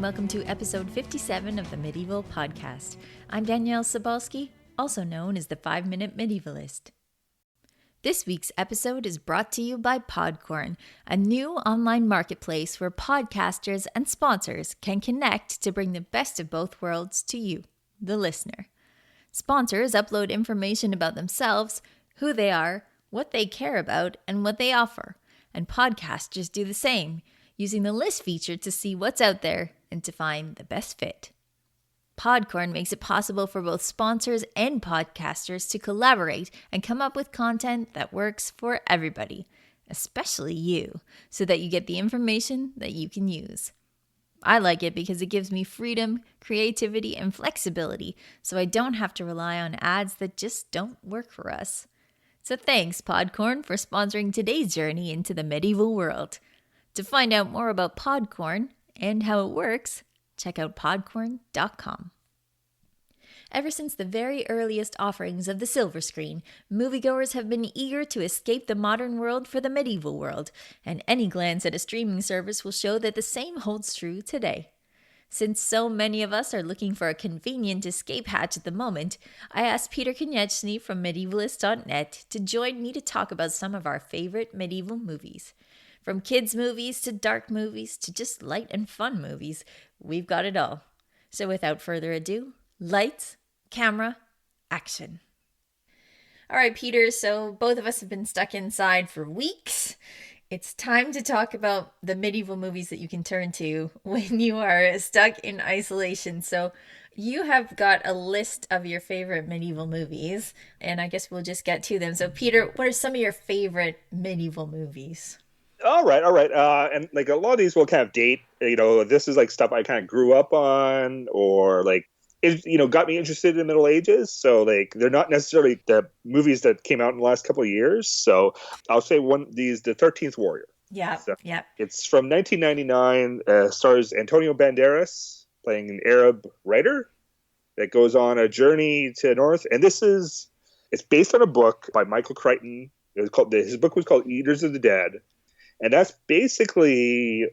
welcome to episode 57 of the Medieval Podcast. I'm Danièle Sobalski, also known as the 5-Minute Medievalist. This week's episode is brought to you by Podcorn, a new online marketplace where podcasters and sponsors can connect to bring the best of both worlds to you, the listener. Sponsors upload information about themselves, who they are, what they care about, and what they offer. And podcasters do the same, using the list feature to see what's out there and to find the best fit. Podcorn makes it possible for both sponsors and podcasters to collaborate and come up with content that works for everybody, especially you, so that you get the information that you can use. I like it because it gives me freedom, creativity, and flexibility, so I don't have to rely on ads that just don't work for us. So thanks, Podcorn, for sponsoring today's journey into the medieval world. To find out more about Podcorn and how it works, check out podcorn.com. Ever since the very earliest offerings of the silver screen, moviegoers have been eager to escape the modern world for the medieval world, and any glance at a streaming service will show that the same holds true today. Since so many of us are looking for a convenient escape hatch at the moment, I asked Peter Konieczny from Medievalist.net to join me to talk about some of our favorite medieval movies. From kids' movies to dark movies to just light and fun movies, we've got it all. So without further ado, lights, camera, action. All right, Peter, so both of us have been stuck inside for weeks. It's time to talk about the medieval movies that you can turn to when you are stuck in isolation. So you have got a list of your favorite medieval movies, and I guess we'll just get to them. So Peter, what are some of your favorite medieval movies? All right. And like a lot of these will kind of date, this is like stuff I kind of grew up on or like, it, got me interested in the Middle Ages. So like, they're not necessarily the movies that came out in the last couple of years. So I'll say the 13th Warrior. Yeah. So yeah. It's from 1999, stars Antonio Banderas playing an Arab writer that goes on a journey to North. And it's based on a book by Michael Crichton. His book was called Eaters of the Dead. And that's basically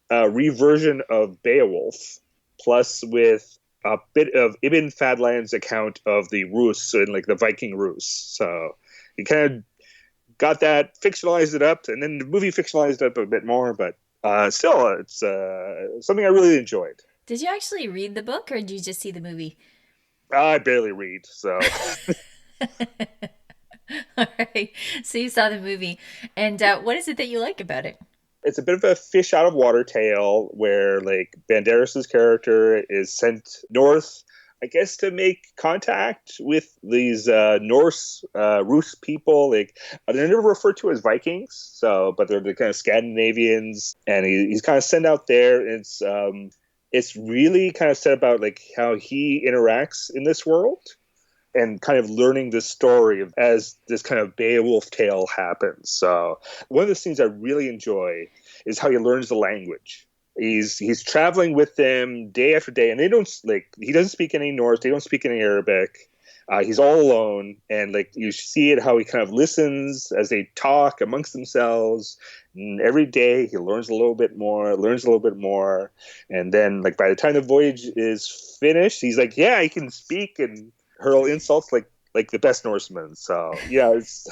a reversion of Beowulf, plus with a bit of Ibn Fadlan's account of the Rus and like the Viking Rus. So you kind of got that, fictionalized it up, and then the movie fictionalized it up a bit more. But still, it's something I really enjoyed. Did you actually read the book, or did you just see the movie? I barely read, so... All right. So you saw the movie. And what is it that you like about it? It's a bit of a fish out of water tale where like Banderas' character is sent north, I guess, to make contact with these Norse Rus people. Like they're never referred to as Vikings, but they're the kind of Scandinavians, and he's kind of sent out there. It's really kind of set about like how he interacts in this world. And kind of learning this story as this kind of Beowulf tale happens. So one of the scenes I really enjoy is how he learns the language. He's traveling with them day after day, and he doesn't speak any Norse, they don't speak any Arabic. He's all alone, and like you see it how he kind of listens as they talk amongst themselves. And every day he learns a little bit more, and then like by the time the voyage is finished, he's like, yeah, he can speak and hurl insults like the best Norsemen. So yeah, it's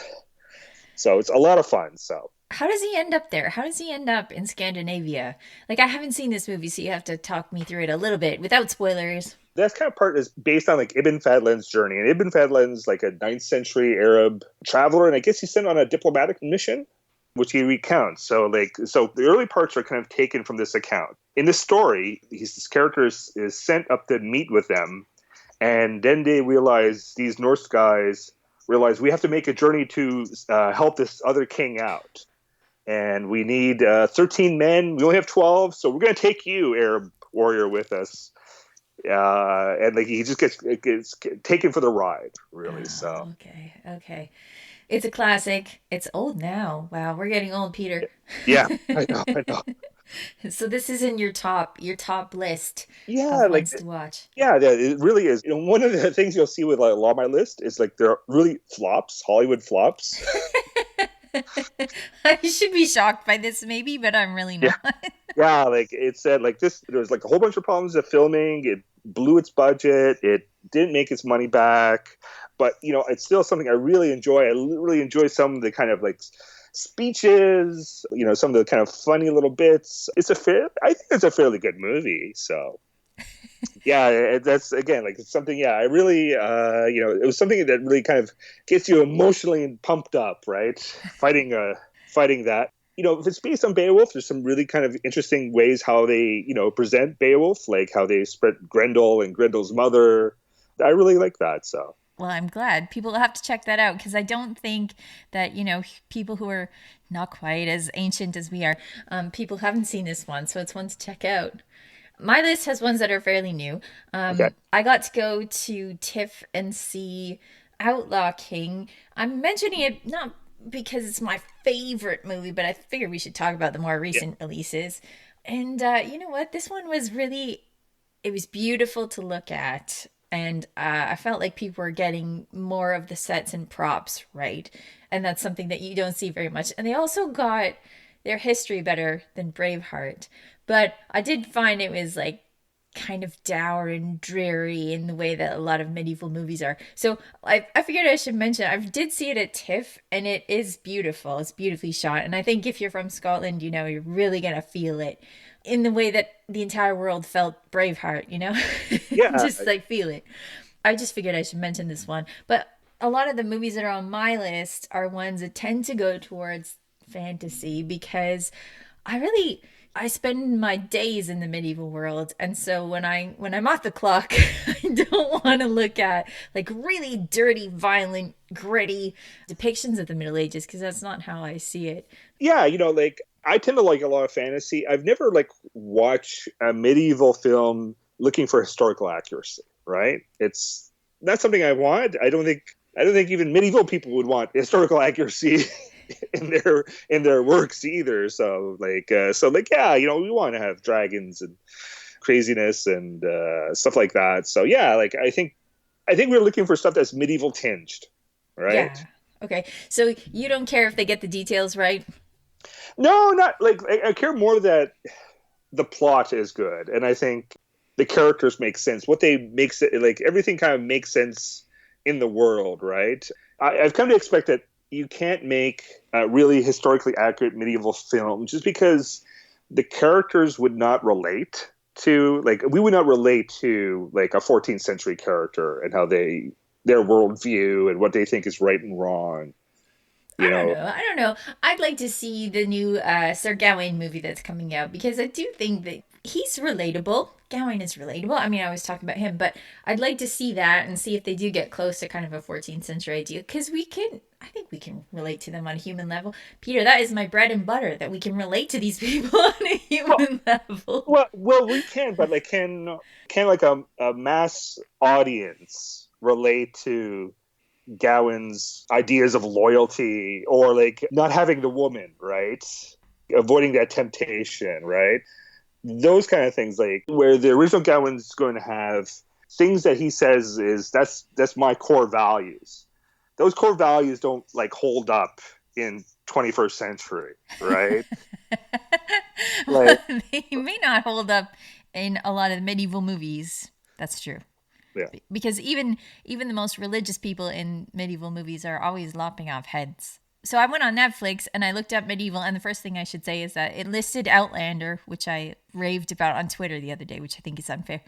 a lot of fun. So how does he end up there? How does he end up in Scandinavia? Like, I haven't seen this movie, so you have to talk me through it a little bit without spoilers. That kind of part is based on like Ibn Fadlan's journey, and Ibn Fadlan's like a 9th century Arab traveler, and I guess he's sent on a diplomatic mission, which he recounts. So the early parts are kind of taken from this account. In this story, this character is sent up to meet with them. And then these Norse guys realize we have to make a journey to help this other king out. And we need 13 men. We only have 12, so we're going to take you, Arab warrior, with us. And like he just gets taken for the ride, really. Oh, so okay. It's a classic. It's old now. Wow, we're getting old, Peter. Yeah, I know. So this is in your top list. Yeah, of ones to watch. Yeah, it really is. One of the things you'll see with like, a lot of my list is like they're really Hollywood flops. I should be shocked by this, maybe, but I'm really not. Yeah, like it said, like this, there was like a whole bunch of problems with filming. It blew its budget. It didn't make its money back. But it's still something I really enjoy. I really enjoy some of the kind of like speeches. Some of the kind of funny little bits. I think it's a fairly good movie. So yeah, that's again like it's something. Yeah, I really, it was something that really kind of gets you emotionally pumped up, right? Fighting that. If it's based on Beowulf, there's some really kind of interesting ways how they, present Beowulf, like how they spread Grendel and Grendel's mother. I really like that. So Well, I'm glad people have to check that out because I don't think that, people who are not quite as ancient as we are, people haven't seen this one. So it's one to check out. My list has ones that are fairly new. okay, I got to go to TIFF and see Outlaw King. I'm mentioning it not because it's my favorite movie, but I figure we should talk about the more yeah, recent releases. And you know what? This one was really, it was beautiful to look at. And I felt like people were getting more of the sets and props right. And that's something that you don't see very much. And they also got their history better than Braveheart. But I did find it was like kind of dour and dreary in the way that a lot of medieval movies are. So I figured I should mention I did see it at TIFF and it is beautiful. It's beautifully shot. And I think if you're from Scotland, you're really going to feel it in the way that the entire world felt Braveheart, yeah, just like feel it. I just figured I should mention this one. But a lot of the movies that are on my list are ones that tend to go towards fantasy because I spend my days in the medieval world, and so when I'm off the clock, I don't want to look at like really dirty, violent, gritty depictions of the Middle Ages because that's not how I see it. yeah. Like I tend to like a lot of fantasy. I've never like watched a medieval film looking for historical accuracy. Right? It's not something I want. I don't think even medieval people would want historical accuracy in their works either. So yeah, we want to have dragons and craziness and stuff like that. So yeah, like I think we're looking for stuff that's medieval tinged, right? Yeah. Okay. So you don't care if they get the details right? No, not like I care more that the plot is good, and I think the characters make sense. What they makes it like everything kind of makes sense in the world, right? I've come to expect that you can't make a really historically accurate medieval film just because the characters would not relate to like we would not relate to like a 14th century character and how their worldview and what they think is right and wrong. You I don't know, know. I don't know. I'd like to see the new Sir Gawain movie that's coming out because I do think that he's relatable. Gawain is relatable. I mean, I was talking about him, but I'd like to see that and see if they do get close to kind of a 14th century idea because I think we can relate to them on a human level. Peter, that is my bread and butter that we can relate to these people on a well, human level. well, we can, but like, can like a mass audience relate to Gowan's ideas of loyalty or like not having the woman, right? Avoiding that temptation, right? Those kind of things, like where the original Gowan's going to have things that he says is that's my core values. Those core values don't like hold up in 21st century, right? Well, Like, they may not hold up in a lot of medieval movies. That's true. yeah. Because even the most religious people in medieval movies are always lopping off heads. So I went on Netflix and I looked up medieval, and the first thing I should say is that it listed Outlander, which I raved about on Twitter the other day, which I think is unfair,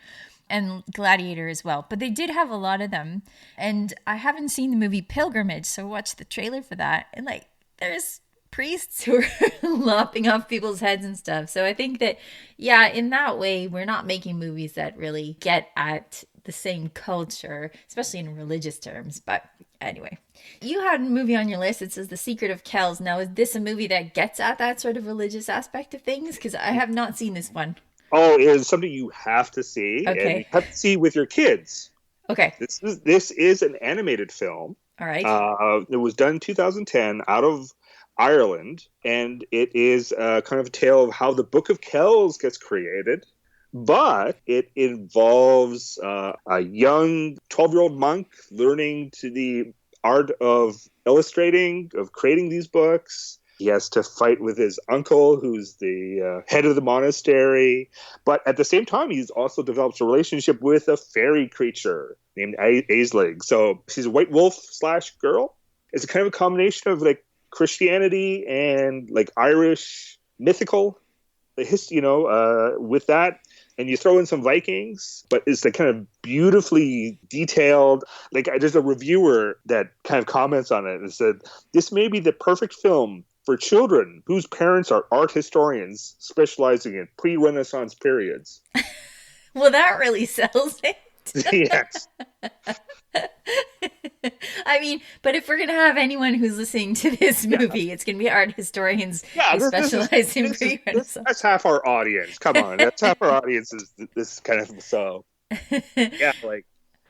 and Gladiator as well. But they did have a lot of them, and I haven't seen the movie Pilgrimage, so I watched the trailer for that, and like there's priests who are lopping off people's heads and stuff. So I think that, yeah, in that way, we're not making movies that really get at the same culture, especially in religious terms. But anyway, you had a movie on your list. It says The Secret of Kells. Now, is this a movie that gets at that sort of religious aspect of things? Because I have not seen this one. Oh, it is something you have to see, and you Okay. have to see with your kids. Okay. This is an animated film. All right. It was done in 2010 out of Ireland, and it is kind of a tale of how the Book of Kells gets created. But it involves a young 12-year-old monk learning to the art of illustrating, of creating these books, He has to fight with his uncle, who's the head of the monastery. But at the same time, he's also develops a relationship with a fairy creature named Aisling. So she's a white wolf / girl. It's a kind of a combination of like Christianity and like Irish mythical, the history, with that. And you throw in some Vikings, but it's the kind of beautifully detailed. Like there's a reviewer that kind of comments on it and said, "This may be the perfect film for children whose parents are art historians specializing in pre-Renaissance periods." Well, that really sells it. Yes. I mean, but if we're going to have anyone who's listening to this movie, it's going to be art historians who specialize in pre-Renaissance. That's half our audience. Come on. That's half our audience is this kind of, so. Yeah, like,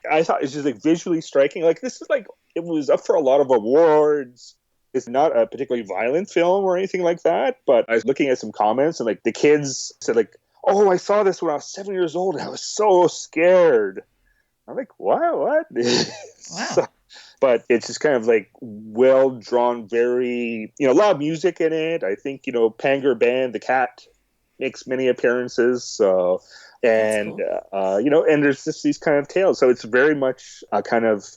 I thought it's just like visually striking. Like, this is like, it was up for a lot of awards. It's not a particularly violent film or anything like that, but I was looking at some comments and like the kids said like, "Oh, I saw this when I was 7 years old and I was so scared." I'm like, what? Wow. So, but it's just kind of like well drawn, very, a lot of music in it. I think, Panger Band, the cat, makes many appearances. So, and, cool. And there's just these kind of tales. So it's very much a kind of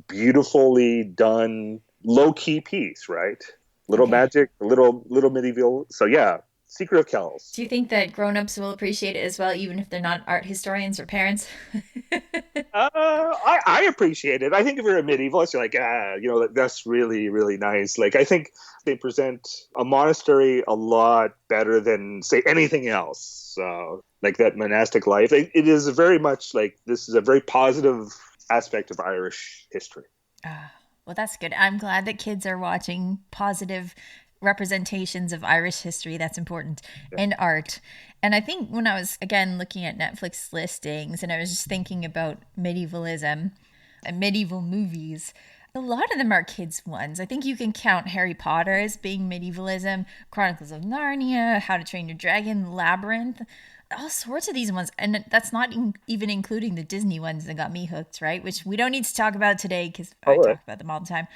beautifully done, low key piece, right? Little magic, little medieval. So yeah. Secret of Kells. Do you think that grown-ups will appreciate it as well, even if they're not art historians or parents? I appreciate it. I think if you're a medievalist, you're like, that's really, really nice. Like, I think they present a monastery a lot better than, say, anything else. Like that monastic life. It is very much like, this is a very positive aspect of Irish history. Well, that's good. I'm glad that kids are watching positive representations of Irish history. That's important. And art. And I think when I was, again, looking at Netflix listings and I was just thinking about medievalism and medieval movies, a lot of them are kids' ones. I think you can count Harry Potter as being medievalism, Chronicles of Narnia, How to Train Your Dragon, Labyrinth, all sorts of these ones. And that's not even including the Disney ones that got me hooked, right? Which we don't need to talk about today because I talk about them all the time.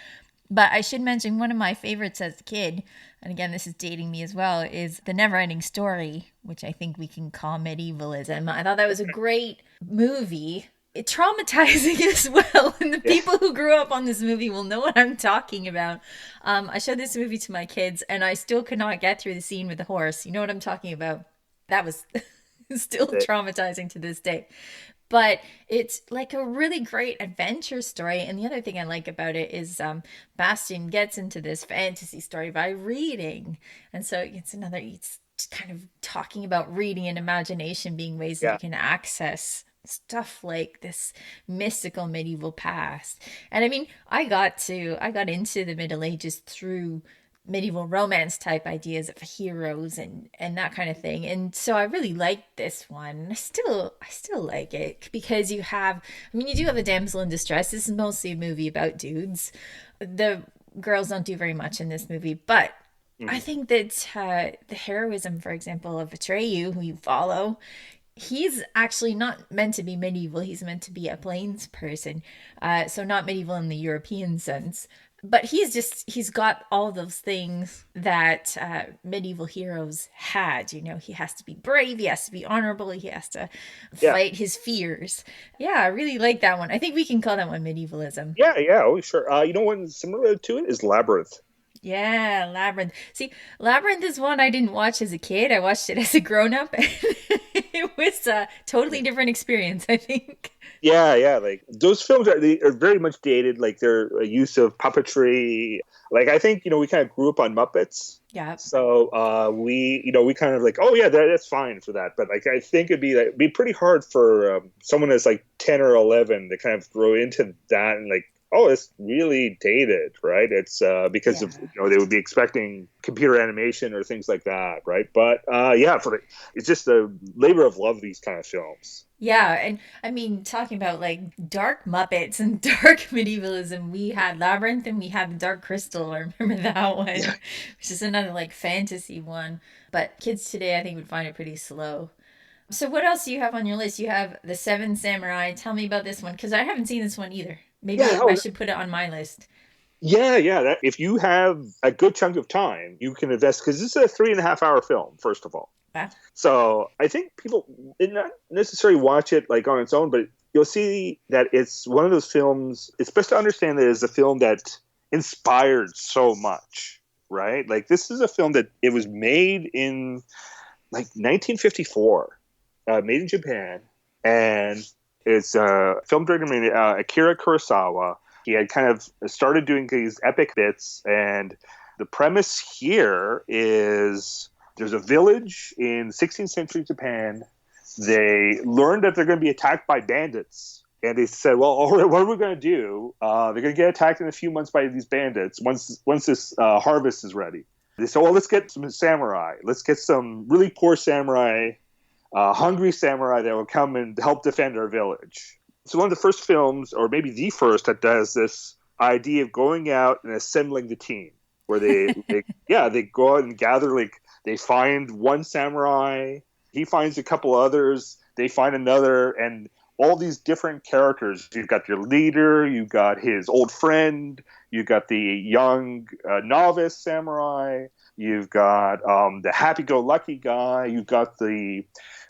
But I should mention one of my favorites as a kid, and again, this is dating me as well, is the NeverEnding Story, which I think we can call medievalism. I thought that was a great movie. It's traumatizing as well, and the people who grew up on this movie will know what I'm talking about. I showed this movie to my kids, and I still could not get through the scene with the horse. You know what I'm talking about? That was still traumatizing to this day. But it's like a really great adventure story. And the other thing I like about it is Bastian gets into this fantasy story by reading. And so it's kind of talking about reading and imagination being ways that you can access stuff like this mystical medieval past. And I mean, I got into the Middle Ages through medieval romance type ideas of heroes and that kind of thing. And so I really liked this one. I still like it because you do have a damsel in distress. This is mostly a movie about dudes. The girls don't do very much in this movie, but I think that the heroism, for example, of Atreyu, who you follow, he's actually not meant to be medieval. He's meant to be a plains person. So not medieval in the European sense. But he's got all those things that medieval heroes had. He has to be brave. He has to be honorable. He has to fight his fears. Yeah, I really like that one. I think we can call that one medievalism. Yeah. Oh, sure. One similar to it is Labyrinth. Yeah, Labyrinth. See, Labyrinth is one I didn't watch as a kid. I watched it as a grown-up. It was a totally different experience, I think. Yeah. Like those films are very much dated. Like their use of puppetry. Like I think we kind of grew up on Muppets. Yeah. So we kind of like, oh yeah, that's fine for that. But like I think it'd be pretty hard for someone that's like 10 or 11 to kind of grow into that and like, oh, it's really dated, right? It's because of they would be expecting computer animation or things like that, right? But it's just a labor of love, these kind of films. Yeah, and I mean, talking about like dark Muppets and dark medievalism, we had Labyrinth and we had the Dark Crystal. I remember that one, which is another like fantasy one. But kids today, I think, would find it pretty slow. So what else do you have on your list? You have The Seven Samurai. Tell me about this one, because I haven't seen this one either. Maybe I should put it on my list. Yeah. If you have a good chunk of time, you can invest, because this is a 3.5 hour film, first of all. Wow. So I think people did not necessarily watch it like on its own, but you'll see that it's one of those films. It's best to understand that it's a film that inspired so much, right? Like, this is a film that it was made in like 1954, made in Japan, and it's a film director named Akira Kurosawa. He had kind of started doing these epic bits, and the premise here is there's a village in 16th century Japan. They learned that they're going to be attacked by bandits. And they said, well, all right, what are we going to do? They're going to get attacked in a few months by these bandits once this harvest is ready. They said, well, let's get some samurai. Let's get some really poor samurai, hungry samurai that will come and help defend our village. It's one of the first films, or maybe the first, that does this idea of going out and assembling the team, where they go out and gather, like, they find one samurai, he finds a couple others, they find another, and all these different characters. You've got your leader, you've got his old friend, you've got the young novice samurai, you've got the happy-go-lucky guy, you've got the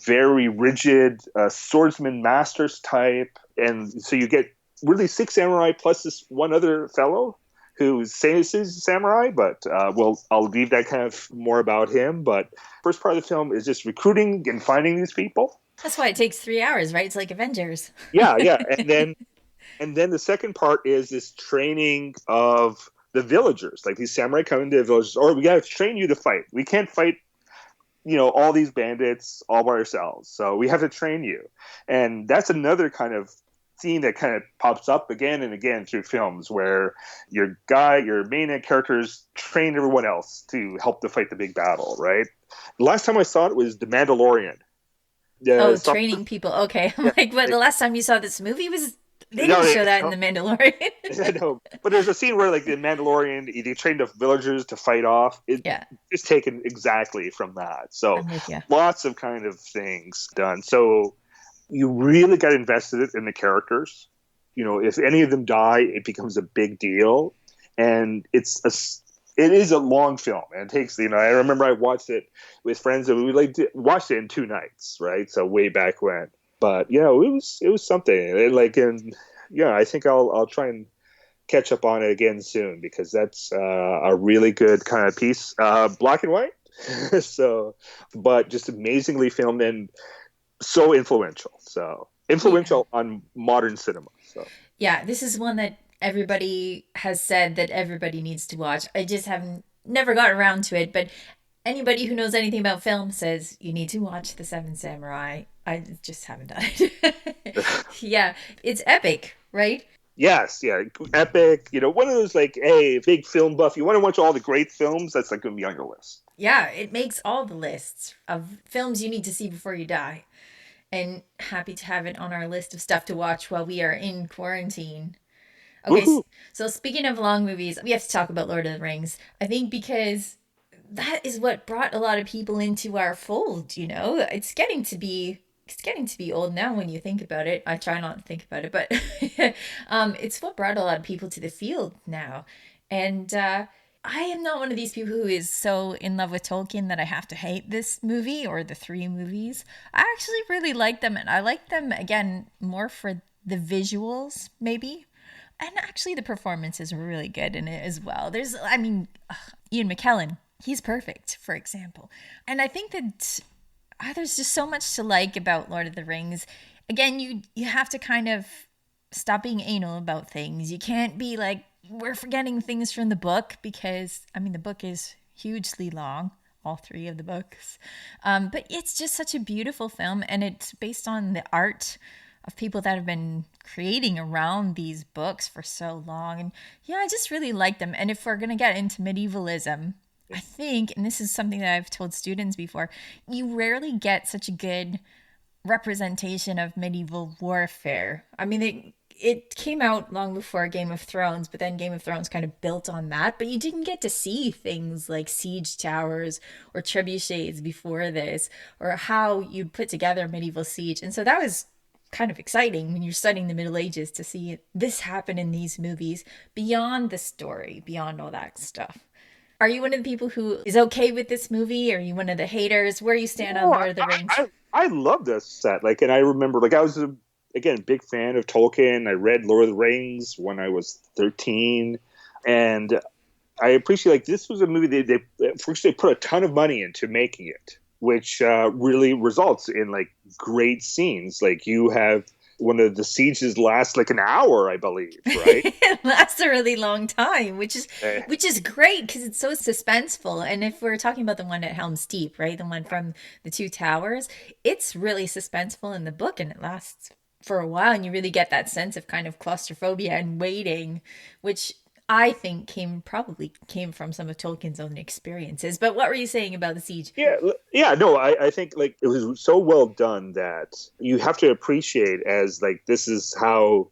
very rigid swordsman masters type, and so you get really 6 samurai plus this one other fellow who says he's a samurai, but I'll leave that kind of more about him. But first part of the film is just recruiting and finding these people. That's why it takes 3 hours, right? It's like Avengers. Yeah, and then the second part is this training of the villagers. Like, these samurai come into the villagers, or we got to train you to fight. We can't fight, all these bandits all by ourselves. So we have to train you. And that's another kind of theme that kind of pops up again and again through films, where your main characters train everyone else to help to fight the big battle, right? The last time I saw it was The Mandalorian. Training people. Okay. I'm like, what, the last time you saw this movie was... They No, didn't show that in The Mandalorian. I know, but there's a scene where, like, the Mandalorian, they train the villagers to fight off. It's taken exactly from that. So I'm with you. Lots of kind of things done. So you really got invested in the characters. If any of them die, it becomes a big deal, and it is a long film, and it takes. I remember I watched it with friends, and we watched it in 2 nights, right? So way back when. But it was something. I think I'll try and catch up on it again soon, because that's a really good kind of piece, black and white. So, but just amazingly filmed and so influential. So influential on modern cinema. So yeah, this is one that everybody has said that everybody needs to watch. I just never got around to it, but anybody who knows anything about film says you need to watch The Seven Samurai. I just haven't done it. Yeah, it's epic, right? Yes, yeah, epic. One of those, like, hey, big film buff, you want to watch all the great films, that's like going to be on your list. Yeah, it makes all the lists of films you need to see before you die. And happy to have it on our list of stuff to watch while we are in quarantine. Okay, so speaking of long movies, we have to talk about Lord of the Rings. I think because that is what brought a lot of people into our fold, It's getting to be old now when you think about it. I try not to think about it, but it's what brought a lot of people to the field now. And I am not one of these people who is so in love with Tolkien that I have to hate this movie or the 3 movies. I actually really like them, and I like them, again, more for the visuals, maybe. And actually the performances were really good in it as well. Ian McKellen, he's perfect, for example. And I think that there's just so much to like about Lord of the Rings. Again, you have to kind of stop being anal about things. You can't be like, we're forgetting things from the book, because, the book is hugely long, all 3 of the books. But it's just such a beautiful film, and it's based on the art of people that have been creating around these books for so long. And yeah, I just really like them. And if we're going to get into medievalism, I think, and this is something that I've told students before, you rarely get such a good representation of medieval warfare. It came out long before Game of Thrones, but then Game of Thrones kind of built on that. But you didn't get to see things like siege towers or trebuchets before this, or how you'd put together a medieval siege. And so that was kind of exciting when you're studying the Middle Ages to see this happen in these movies beyond the story, beyond all that stuff. Are you one of the people who is okay with this movie? Or are you one of the haters? Where you stand on No, Lord of the Rings? I love this set. Like, and I remember, like, I was again big fan of Tolkien. I read Lord of the Rings when I was 13, and I appreciate, like, this was a movie they put a ton of money into making it, which really results in like great scenes. Like, you have one of the sieges lasts like an hour, I believe, right? It lasts a really long time, which is Eh, great because it's so suspenseful. And if we're talking about the one at Helm's Deep, right, the one from the Two Towers, it's really suspenseful in the book, and it lasts for a while, and you really get that sense of kind of claustrophobia and waiting, which I think probably came from some of Tolkien's own experiences. But what were you saying about the siege? yeah, no, I think like it was so well done that you have to appreciate as like this is how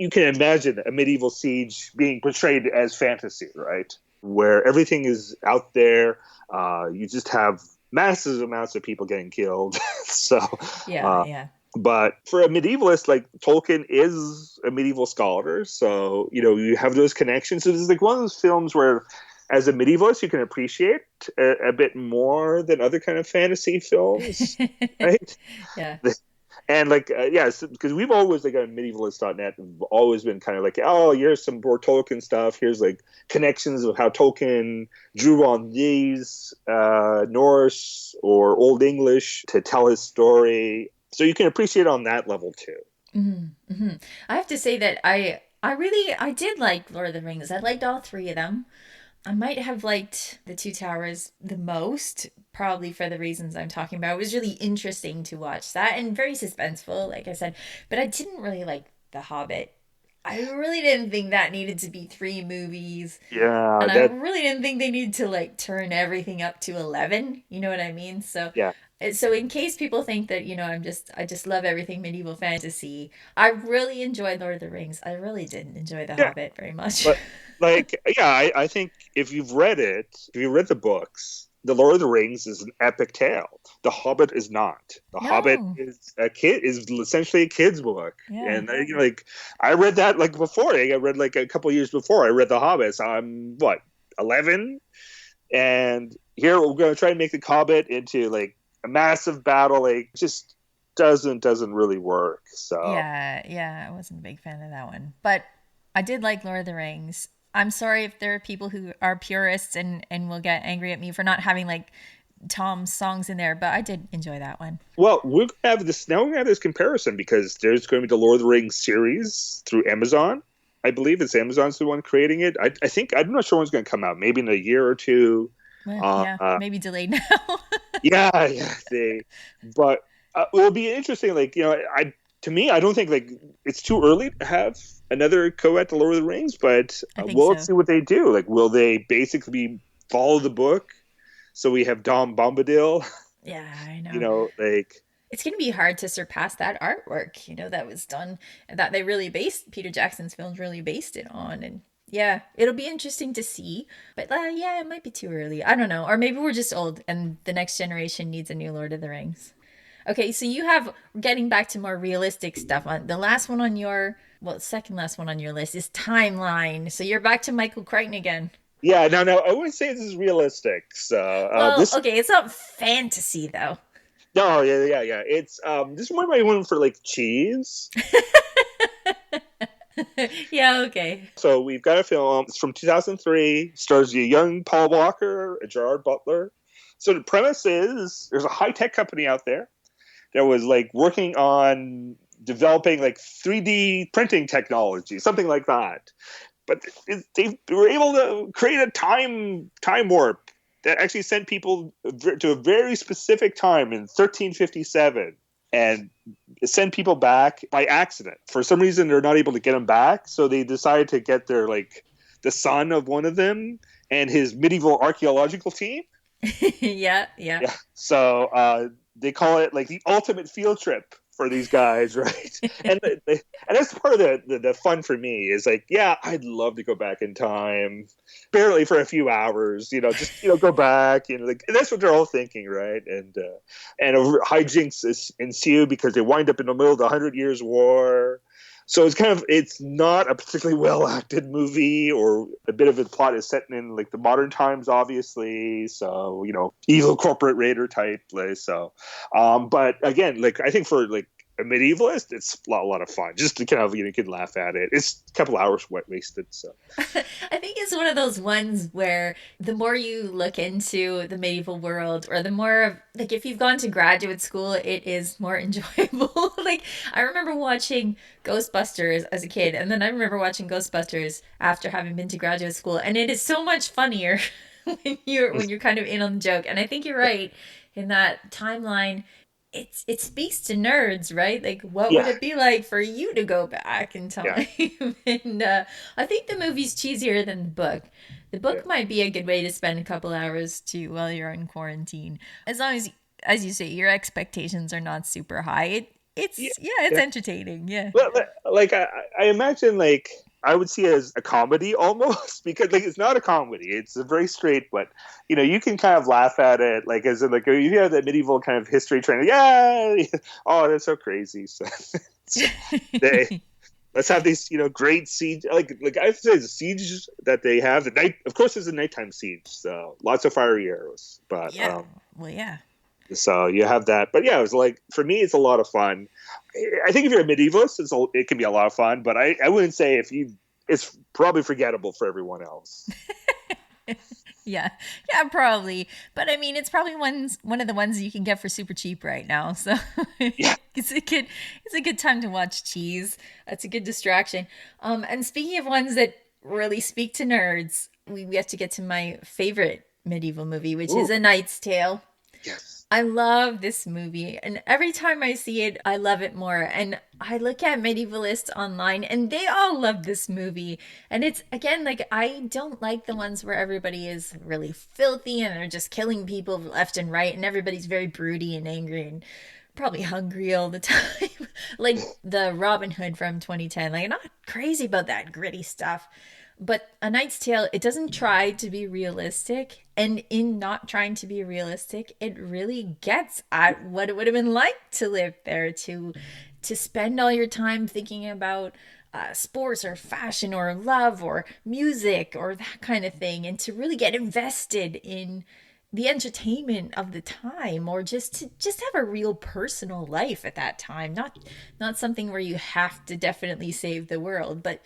you can imagine a medieval siege being portrayed as fantasy, right? Where everything is out there. You just have massive amounts of people getting killed. So, Yeah, yeah. but for a medievalist, like Tolkien is a medieval scholar, so you have those connections. So it's like one of those films where, as a medievalist, you can appreciate a bit more than other kind of fantasy films, right? Yeah. And like, because we've always, like, on medievalist.net, we've always been kind of like, oh, here's some more Tolkien stuff. Here's like connections of how Tolkien drew on these Norse or Old English to tell his story. So you can appreciate on that level too. Mm-hmm. Mm-hmm. I have to say that I did like Lord of the Rings. I liked all three of them. I might have liked the Two Towers the most, probably for the reasons I'm talking about. It was really interesting to watch that and very suspenseful, like I said. But I didn't really like The Hobbit. I really didn't think that needed to be three movies. Yeah, And I really didn't think they needed to like turn everything up to 11. You know what I mean? yeah. So in case people think that, I just love everything medieval fantasy, I really enjoyed Lord of the Rings. I really didn't enjoy The Yeah, Hobbit very much. but like, yeah, I think if you've read the books, The Lord of the Rings is an epic tale. The Hobbit is not. The Hobbit No. is essentially a kid's book. Yeah. And like I read that like before. I read like a couple years before I read The Hobbit. So I'm what, 11, and here we're going to try and make the Hobbit into like a massive battle. Like, just doesn't really work. So Yeah, I wasn't a big fan of that one. But I did like Lord of the Rings. I'm sorry if there are people who are purists and will get angry at me for not having like Tom's songs in there, but I did enjoy that one. well, we're gonna have this now. We're gonna have this comparison because there's going to be the Lord of the Rings series through Amazon. I believe Amazon's the one creating it. I think I'm not sure when it's going to come out. Maybe in a year or two. Well, Uh, yeah, uh, maybe delayed now. yeah. But it will be interesting. Like, to me, I don't think like it's too early to have another co-ed to Lord of the Rings. But I think we'll so. see what they do. Like, will they basically follow the book? So we have Dom Bombadil. Yeah, I know. Like. It's going to be hard to surpass that artwork, that was done, and that they really based Peter Jackson's films really based it on. And yeah, it'll be interesting to see. But yeah, it might be too early. I don't know. Or maybe we're just old and the next generation needs a new Lord of the Rings. Okay, so getting back to more realistic stuff. On the last one on second last one on your list is Timeline. So you're back to Michael Crichton again. Yeah, no, I wouldn't say this is realistic. So Well, okay, it's not fantasy though. no, yeah. It's this one might one for like cheese. Yeah, okay. So we've got a film. It's from 2003. Stars a young Paul Walker, a Gerard Butler. So the premise is there's a high tech company out there that was like working on developing like 3D printing technology, something like that. But they were able to create a time warp that actually sent people to a very specific time in 1357 and send people back by accident. For some reason, they're not able to get them back, so they decided to get the son of one of them and his medieval archaeological team. Yeah. So they call it like the ultimate field trip for these guys, right? And and that's part of the fun for me is like, yeah, I'd love to go back in time, barely for a few hours, just go back, like and that's what they're all thinking, right? And hijinks ensue because they wind up in the middle of the 100 Years' War. So it's not a particularly well acted movie, or a bit of the plot is set in like the modern times, obviously. So, evil corporate raider type. So, but again, like I think for like a medievalist, it's a lot of fun. Just to kind of, you can laugh at it. It's a couple hours wasted. So I think it's one of those ones where the more you look into the medieval world, or the more, like, if you've gone to graduate school, it is more enjoyable. Like, I remember watching Ghostbusters as a kid, and then I remember watching Ghostbusters after having been to graduate school, and it is so much funnier when you're kind of in on the joke. And I think you're right in that timeline. It speaks to nerds, right? Like, what would it be like for you to go back in time? Yeah. And I think the movie's cheesier than the book. The book might be a good way to spend a couple hours too while you're in quarantine, as long as you say, your expectations are not super high. It's entertaining. Yeah. Well, like I imagine, like I would see it as a comedy almost, because like it's not a comedy. It's a very straight, but you can kind of laugh at it, like as in like you have that medieval kind of history training. Yeah, oh, that's so crazy. So, let's have these great siege. Like I have to say, the siege that they have, the night. Of course, there's a nighttime siege, so lots of fiery arrows. But yeah, So you have that, but yeah, it was like, for me, it's a lot of fun. I think if you're a medievalist, it can be a lot of fun, but I wouldn't say it's probably forgettable for everyone else. Yeah, probably. But I mean, it's probably one of the ones you can get for super cheap right now. So yeah, it's a good time to watch cheese. That's a good distraction. And speaking of ones that really speak to nerds, we have to get to my favorite medieval movie, which is A Knight's Tale. Yes. I love this movie, and every time I see it, I love it more. And I look at medievalists online, and they all love this movie. And it's, again, like, I don't like the ones where everybody is really filthy and they're just killing people left and right, and everybody's very broody and angry and probably hungry all the time. Like the Robin Hood from 2010. Like, I'm not crazy about that gritty stuff. But A Knight's Tale, it doesn't try to be realistic. And in not trying to be realistic, it really gets at what it would have been like to live there, to spend all your time thinking about sports or fashion or love or music or that kind of thing, and to really get invested in the entertainment of the time, or just have a real personal life at that time. Not something where you have to definitely save the world, but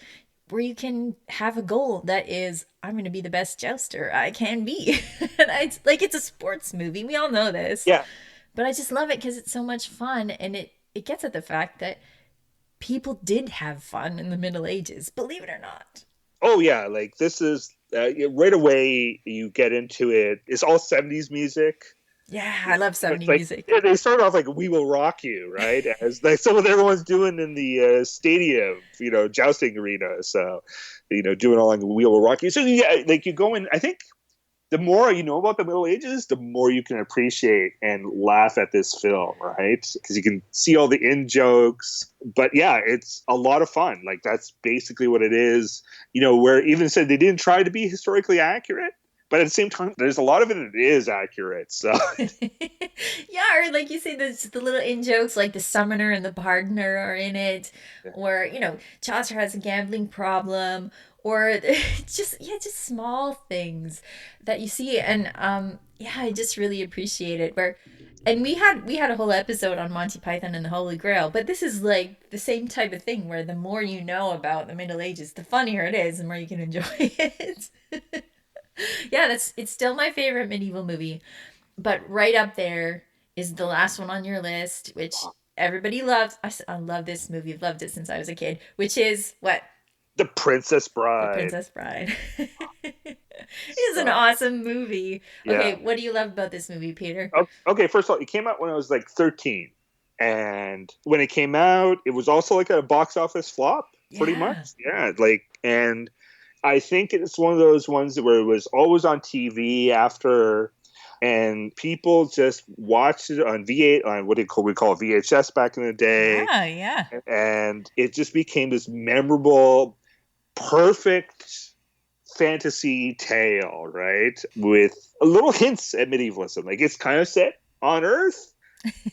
where you can have a goal that is, I'm going to be the best jouster I can be. And it's a sports movie. We all know this. Yeah. But I just love it because it's so much fun, and it gets at the fact that people did have fun in the Middle Ages, believe it or not. Oh yeah, like this is right away you get into it. It's all 70s music. Yeah, I love 70s music. Yeah, they start off like "We Will Rock You," right? As like some of everyone's doing in the stadium, jousting arena. So, doing all like "We Will Rock You." So yeah, like you go in. I think the more you know about the Middle Ages, the more you can appreciate and laugh at this film, right? Because you can see all the in jokes. But yeah, it's a lot of fun. Like that's basically what it is. Where even said they didn't try to be historically accurate. But at the same time, there's a lot of it that is accurate. So yeah, or like you say, the little in jokes, like the summoner and the pardoner are in it, or Chaucer has a gambling problem, or just small things that you see, and I just really appreciate it. And we had a whole episode on Monty Python and the Holy Grail, but this is like the same type of thing where the more you know about the Middle Ages, the funnier it is, the more you can enjoy it. Yeah, it's still my favorite medieval movie, but right up there is the last one on your list, which everybody loves. I love this movie. I've loved it since I was a kid, which is what? The Princess Bride. The Princess Bride. It's an awesome movie. Yeah. Okay, what do you love about this movie, Peter? Okay, first of all, it came out when I was like 13, and when it came out, it was also like a box office flop, pretty much. Yeah, and I think it's one of those ones where it was always on TV after and people just watched it on V8, on what we call VHS back in the day. Yeah. And it just became this memorable, perfect fantasy tale, right? With little hints at medievalism. Like, it's kind of set on Earth,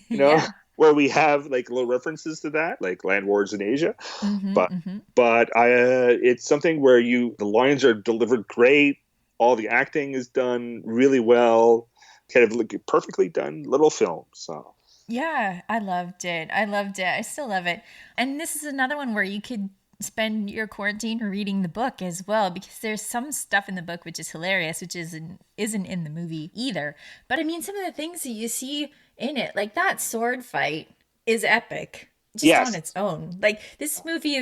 Yeah. where we have like little references to that, like land wars in Asia. Mm-hmm, But mm-hmm. it's something where the lines are delivered great. All the acting is done really well. Kind of like a perfectly done little film. So Yeah, I loved it. I still love it. And this is another one where you could spend your quarantine reading the book as well, because there's some stuff in the book which is hilarious, which isn't in the movie either. But I mean, some of the things that you see in it, like that sword fight, is epic just on yes, its own. Like, this movie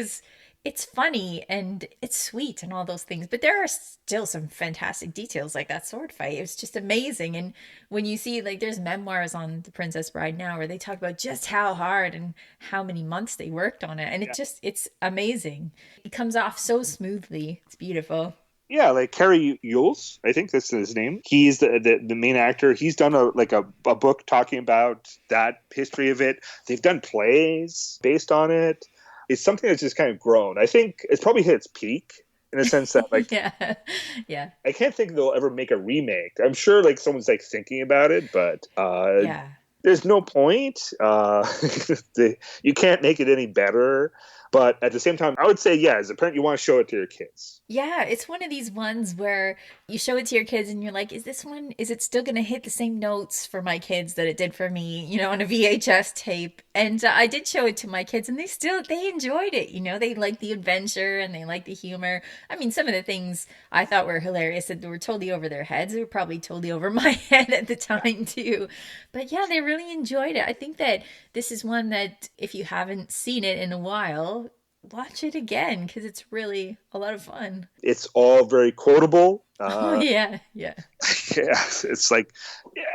it's funny and it's sweet and all those things, but there are still some fantastic details, like that sword fight. It was just amazing. And when you see, like, there's memoirs on The Princess Bride now where they talk about just how hard and how many months they worked on it, and it's amazing. It comes off so smoothly. It's beautiful. yeah, like Carrie Yules, I think that's his name. He's the main actor. He's done a book talking about that history of it. They've done plays based on it. It's something that's just kind of grown. I think it's probably hit its peak in a sense that, like, Yeah. I can't think they'll ever make a remake. I'm sure like someone's like thinking about it, but Yeah. there's no point. You can't make it any better. But at the same time, I would say, yeah, as a parent, you want to show it to your kids. Yeah, it's one of these ones where you show it to your kids and you're like, is it still going to hit the same notes for my kids that it did for me, on a VHS tape? And I did show it to my kids, and they enjoyed it. They like the adventure and they like the humor. I mean, some of the things I thought were hilarious that were totally over their heads. They were probably totally over my head at the time too. But yeah, they really enjoyed it. I think that this is one that if you haven't seen it in a while, watch it again, because it's really a lot of fun. It's all very quotable. Oh yeah. Yeah, it's like,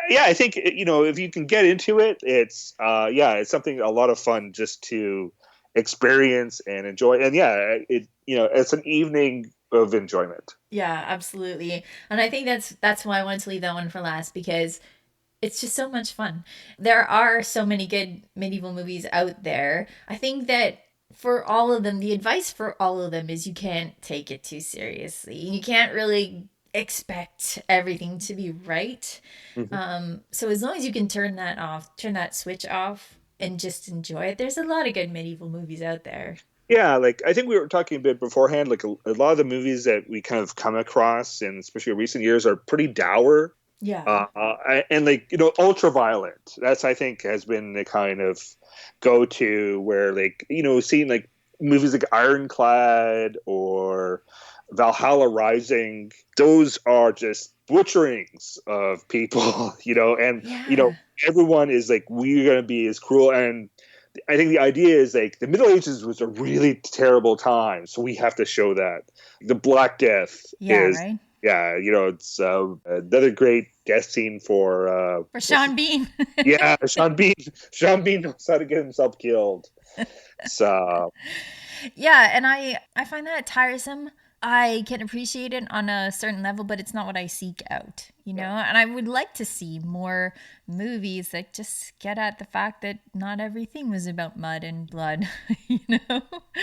yeah, I think, if you can get into it, it's something, a lot of fun just to experience and enjoy. And yeah, it's an evening of enjoyment. Yeah, absolutely. And I think that's why I wanted to leave that one for last, because it's just so much fun. There are so many good medieval movies out there. I think that for all of them, the advice for all of them is you can't take it too seriously. You can't really expect everything to be right. Mm-hmm. So as long as you can turn that switch off and just enjoy it, there's a lot of good medieval movies out there. Yeah, like I think we were talking a bit beforehand, like a lot of the movies that we kind of come across, and especially in recent years, are pretty dour. Yeah. And like, ultra violent. That's, I think, has been the kind of go to where, like, seeing like movies like Ironclad or Valhalla Rising, those are just butcherings of people, and Yeah. everyone is like, we're gonna be as cruel. And I think the idea is like the Middle Ages was a really terrible time, so we have to show that. The Black Death Yeah, is, right? yeah, it's another great death scene for Sean Bean. yeah, Sean Bean. Sean Bean knows how to get himself killed. So Yeah, and I find that tiresome. I can appreciate it on a certain level, but it's not what I seek out, And I would like to see more movies that just get at the fact that not everything was about mud and blood,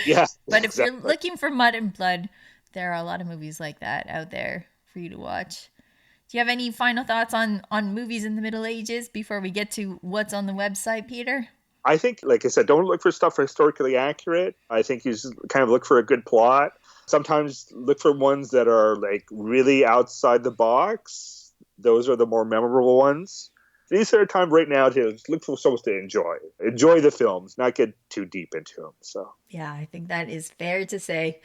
yeah, But if exactly. you're looking for mud and blood, there are a lot of movies like that out there for you to watch. Do you have any final thoughts on movies in the Middle Ages before we get to what's on the website, Peter? I think, like I said, don't look for stuff historically accurate. I think you just kind of look for a good plot. Sometimes look for ones that are like really outside the box. Those are the more memorable ones. These are time right now to look for something to enjoy the films, not get too deep into them. So yeah, I think that is fair to say.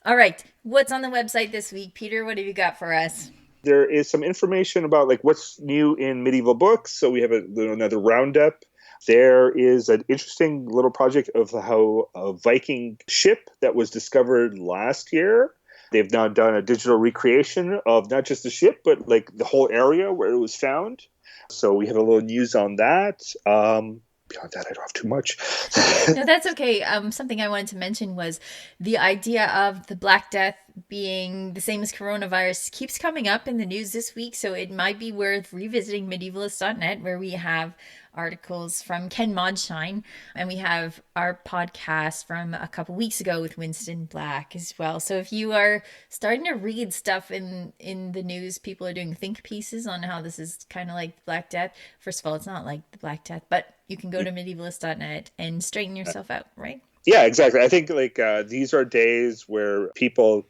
All right, what's on the website this week, Peter? What have you got for us? there is some information about like what's new in medieval books. So we have another roundup. There is an interesting little project of how a Viking ship that was discovered last year. They've now done a digital recreation of not just the ship, but like the whole area where it was found. So we have a little news on that. beyond that, I don't have too much. No, that's okay. Something I wanted to mention was the idea of the Black Death being the same as coronavirus keeps coming up in the news this week. So it might be worth revisiting medievalist.net, where we have articles from Ken Modshine, and we have our podcast from a couple weeks ago with Winston Black as well. So if you are starting to read stuff in the news, people are doing think pieces on how this is kind of like the Black Death. First of all, it's not like the Black Death, but you can go to medievalist.net and straighten yourself out, right? Yeah, exactly. I think these are days where people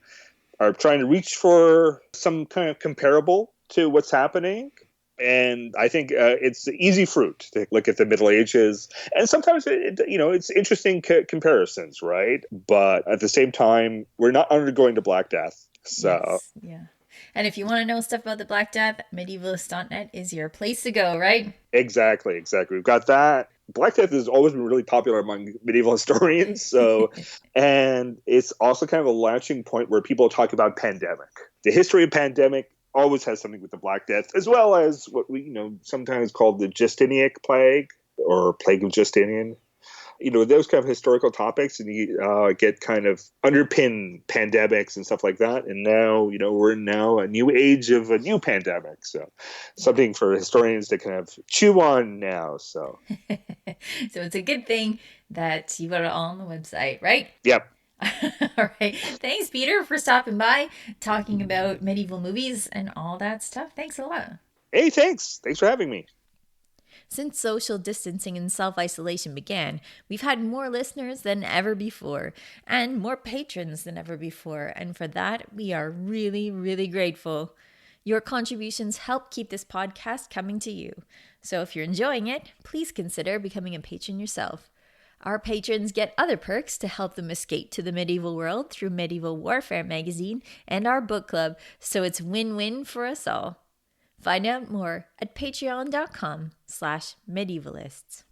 are trying to reach for some kind of comparable to what's happening. And I think it's easy fruit to look at the Middle Ages. And sometimes, it's interesting comparisons, right? But at the same time, we're not undergoing the Black Death. So, yes, yeah. And if you want to know stuff about the Black Death, medievalist.net is your place to go, right? Exactly. We've got that. Black Death has always been really popular among medieval historians. So, and it's also kind of a launching point where people talk about pandemic. The history of pandemic always has something with the Black Death, as well as what we, sometimes called the Justinianic plague or plague of Justinian. Those kind of historical topics, and you get kind of underpin pandemics and stuff like that. And now, we're in now a new age of a new pandemic. So something for historians to kind of chew on now. So, so it's a good thing that you got it all on the website, right? Yep. All right. Thanks, Peter, for stopping by, talking about medieval movies and all that stuff. Thanks a lot. Hey, thanks. Thanks for having me. Since social distancing and self-isolation began, we've had more listeners than ever before and more patrons than ever before. And for that, we are really, really grateful. Your contributions help keep this podcast coming to you. So if you're enjoying it, please consider becoming a patron yourself. Our patrons get other perks to help them escape to the medieval world through Medieval Warfare magazine and our book club, so it's win-win for us all. Find out more at patreon.com/medievalists.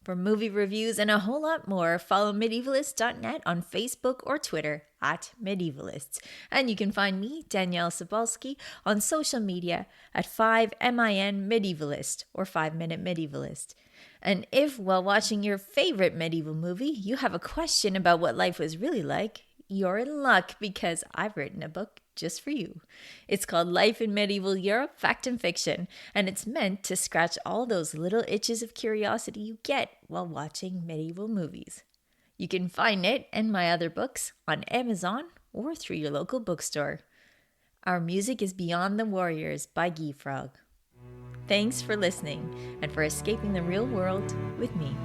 For movie reviews and a whole lot more, follow medievalist.net on Facebook or Twitter @medievalists. And you can find me, Danièle Cebulski, on social media at 5MIN-medievalist or 5-minute medievalist. And if, while watching your favorite medieval movie, you have a question about what life was really like, you're in luck because I've written a book just for you. It's called Life in Medieval Europe, Fact and Fiction, and it's meant to scratch all those little itches of curiosity you get while watching medieval movies. You can find it and my other books on Amazon or through your local bookstore. Our music is Beyond the Warriors by Geefrog. Thanks for listening and for escaping the real world with me.